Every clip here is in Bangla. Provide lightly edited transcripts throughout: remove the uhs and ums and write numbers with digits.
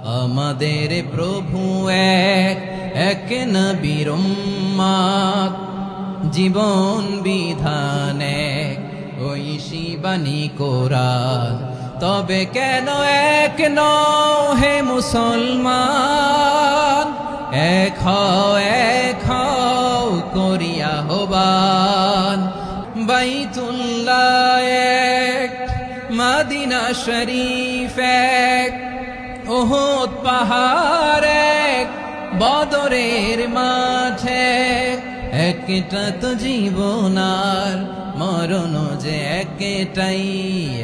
আমাদের প্রভু এক, এক নবীর উম্মত, জীবন বিধান এক, ঐশী বাণী কোরআন। তবে কেন এক নও হে মুসলমান, এক হও করিয়া আহ্বান। বাইতুল্লাহ এক, মদিনা শরীফ এক, উহুদ পাহাড় এক, বদরের মাঠে। একটা তো জীবন আর মরণ যে একটাই,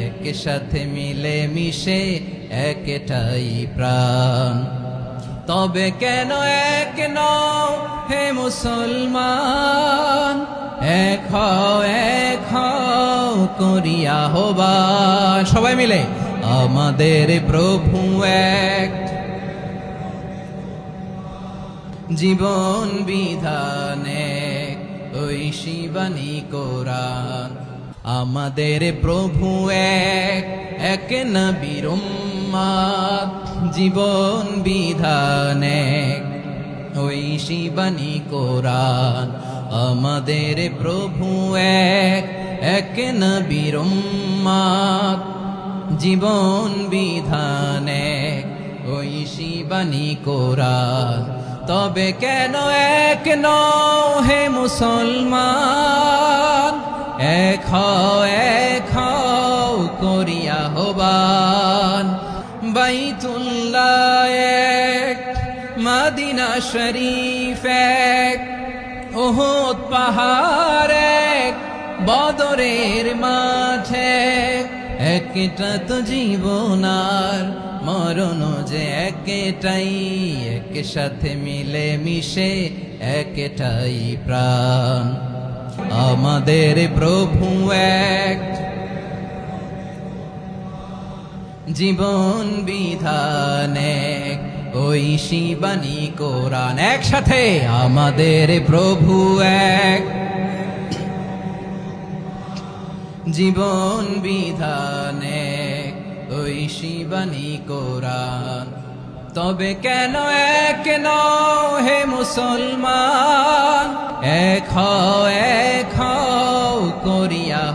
এক সাথে মিলে মিশে একটাই প্রাণ। তবে কেন এক নও হে মুসলমান, এক হও করিয়া আহ্বান। সবাই মিলে আমাদের প্রভু এক, জীবন বিধান এক, ঐশী বাণী কোরআন। আমাদের প্রভু এক, এক নবীর উম্মত, জীবন বিধান এক, ঐশী বাণী কোরআন। আমাদের প্রভু এক, এক নবীর উম্মত, জীবন বিধান এক, ঐশী বাণী কোরআন। তবে কেন এক নও হে মুসলমান, এক হও করিয়া আহ্বান। বাইতুল্লাহ এক, মদিনা শরীফ এক, উহুদ পাহাড় এক, বদরের মাঠে। একটা তো জীবন আর মরণ যে একটাই, এক সাথে মিলে মিশে একটাই প্রাণ। আমাদের প্রভু এক, জীবন বিধান এক, ঐশী বাণী কোরআন। একসাথে আমাদের প্রভু এক, জীবন বিধান এক, ঐশী বাণী কোরআন। তবে কেন এক নও হে মুসলমান, এক হও করিয়া